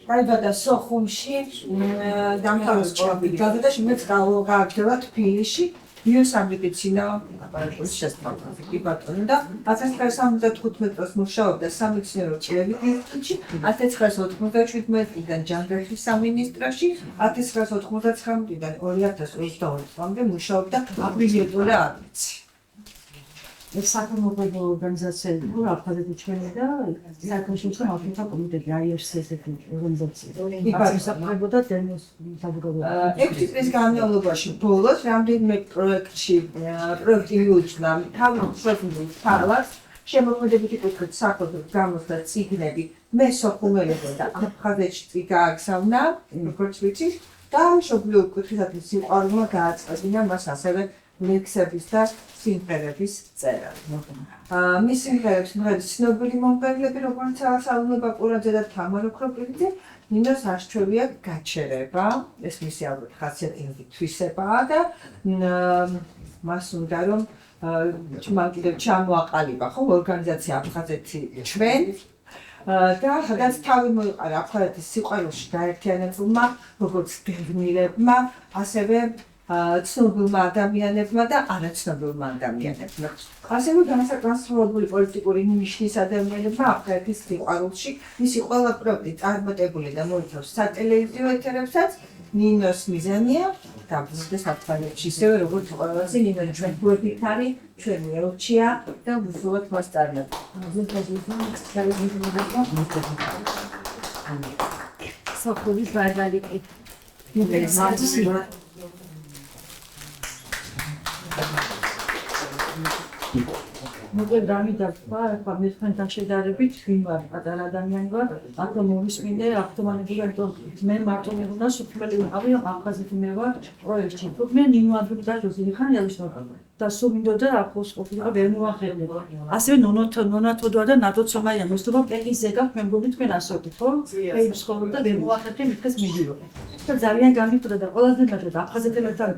დაიბადა სოხუმში, დამთავრდა მეც გავაგრძელა თბილისში, ბიოსამედიცინო შესწავლა ბატონო და 1975 წელს მუშაობდა სამეცნიერო კვლევით ინსტიტუტში, 1997 ჯანდაცვის სამინისტროში, 1999-დან 2022 წლამდე მუშაობდა აპრილიეტური ადმინისტრაციაში. საკომუნიკაციო ორგანიზაციები აფხაზეთი ჩვენი და საერთაშორისო მართლთა კომიტეტი IFC-ის ორგანიზაცია. იფარსაფრებოდა დენოს საზოგადოება. 6 წლის განმავლობაში ბოლოს რამდენიმე პროექტი მიუძღვნა თავისუფლად თვალას შემოქმედებითი კუთხით საერთოდ გამოსდა წიგნები მე სოხუმელებო და აფხაზეთში გააგზავნა როგორც ვიცით და მშობლიურ კუთხითაც სიყვარულმა გააწყდა მას ასევე ლექსების და სიმღერების წერა. მის სიმღერებს მოეძებნა ცნობილი მომღერლები, როგორიცაა სალონება ყურაძე და თამარ ოქროპირიძე, ნინოს არჩევია გაჩერება, ეს მისი ალბათ ხასიათი თვისებაა და მას უნდა რომ მან კიდევ ჩამოაყალიბა ხო ორგანიზაცია აფხაზეთი ჩვენ და სადაც თავი მოიყარა აფხაზეთის სიყვარულში გაერთიანებულმა როგორც დევნილებმა, ასევე ცნობილმა ადამიანებმა და არაცნობილმა ადამიანებმა. ასევე განსაკუთრებული პოლიტიკური ნიშნის ადამიანებმა აფხაზეთის სიყვარულში მისი ყველა პროექტი წარმატებული და მოიცავს სატელევიზიო ეთერებსაც. ნინოს მიზანია დაბრუნდეს აფხაზეთში, ისევე როგორც ყველაზე ნინო ჩვენ გვერდით არის, ჩვენი ელჩია და ვუსურვოთ მას სოხუმის ბარბარიკი. მოკლედ დამიდარდა, ახლა მესხმენთან შედარებით ვინმარ პატარა ადამიანი ვარ, ახლა მოვისმინე ავტომატურად რომ მე მარტო მეგონა სოფელი ვიყავი, აფხაზეთი მე ვარ პროექტში. მე ნინო ადრუდაჟოს იხანიალის და სულ მინდოდა ახლოს ყოფილიყო ვერ მოახერხებოდა. ასევე ნონათოდვა და ნატოცომაია მოსდობა პეკინზე გაქვს მე მგონი თქვენ ასოთით, ხო? ეიბს ხოვდა ვერ მოახერხე მითხეს მიდიო. და ძალიან გამიწოდა და ყველაზე მეტად აფხაზეთელებთან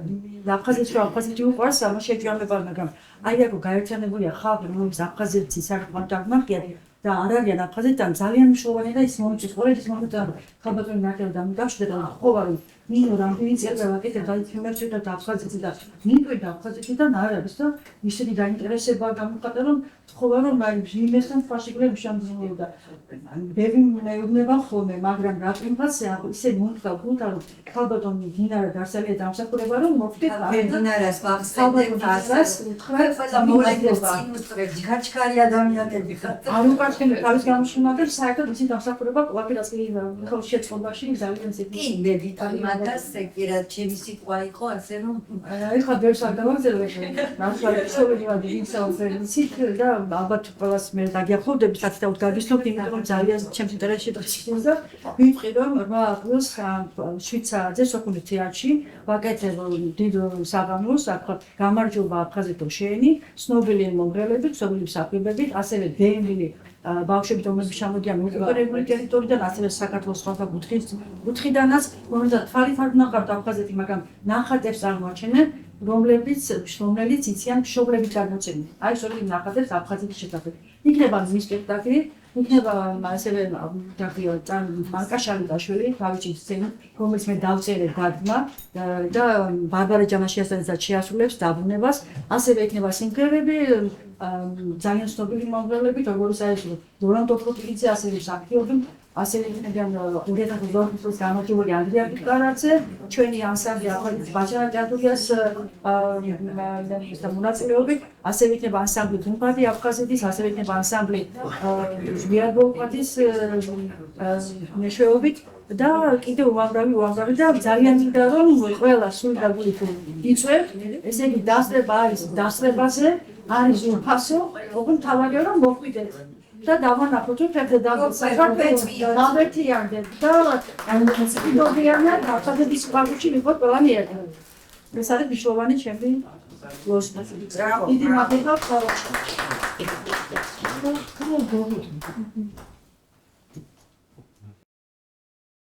აფხაზეთი უყვარს ამ შეჯამება, მაგრამ აი აქ გაერთიანებულია ხალხი, რომელიც აფხაზეთის საკუთარ დაგმახია და არ არიან აფხაზეთთან ძალიან მნიშვნელოვანია და ის მომწონს ყოველთვის მომწონს ხალხური ნაკრები და მიდაშდა და ხოვარ ნინო რამდენი წელი ვაკეთებ გაიცემერჩა და აფხაზეთი და ნინო და აფხაზეთიდან არ არის და ისეთი დაინტერესება გამოხატა რომ ხოვარ რომ აი იმესთან ფაშიგრები შემძლეო და ბევრი მეუბნება ხოლმე მაგრამ რა პრინციპზე ისე მომხდა გულთან რომ ხალბატონი დინარა დასალია დამსახურება რომ მოვხდეთ დინარას ვახსენებთ ყველა მოლეკულას წინუწრებს გაჩქარი ადამიანები ხართ არ უყარხენ თავის გამშვენად საერთოდ ისე დამსახურება ყოფილას კი ხო შეწყობაში ძალიან ზეგი კი მე ვიტალიმადას ეკირა ჩემი სიტყვა იყო ასე რომ ეხლა ბევრს არ დავაგზავნე ნახვალ ისოვია ვინსაუბრით და ალბათ ყველას მე დაგიახლოვდები სათითაოდ გაგისნობთ იმიტომ რომ ძალიან ჩემს ინტერესში და ვიტყვი რომ 8 აპრილს შვიცარიაზე სოხუმის თეატრში ვაკეთებ დიდ საღამოს ახლა გამარჯობა აფხაზეთო შენი ცნობილი მომღერლები ცნობილი საქმეებით ასევე დევნილი ბავშვები რომლებიც ჩამოდიან ოკუპირებული ტერიტორიიდან ასევე საქართველოს სხვა კუთხიდანაც რომელსაც თვალით არ ვნახავთ აფხაზეთი მაგრამ ნახატებს წარმოაჩენენ რომელიც იციან მშობლებით წარმოწენენ აი სწორედ ნახატებს აფხაზეთის შესახებ იქნება მის სპექტაკლი იქნება ასევე მარკა შალიდაშვილი თავისი სცენა რომელიც მე დავწერე დადგმა და ბარბარა ჯამაშიასთან შეასრულებს დაბრუნებას ასევე იქნება სიმღერები ძალიან ცნობილი მომღერლები როგორც არის დორან ტოფროპილიძე ასევე აქტიორი ასევე იქნებიან 2020 წელს გამარჯვებული ანდრია პიკარაძე ჩვენი ანსამბლი აფხაზეთის ბაჭანა ჭადურიას მონაწილეობით ასევე იქნება ანსამბლი გუმბადი აფხაზეთის ასევე იქნება ანსამბლი ჟვიარბოკვადის მეშვეობით და კიდევ უამრავი და ძალიან მინდა რომ ყველა სულ და გულით იწვევთ ესე იგი დასწრება არის დასწრებაზე არის უფასო ოღონდ თავარია რომ მოყვიდეთ და დავანახოთ რომ ფერდე დავერთიანდეთ და ამბობიანად აფხაზეთის სიყვარულში ვიყოთ ყველანი ერთად ეს არის მნიშვნელოვანი ჩემი ლოსტა დიდი მადლობა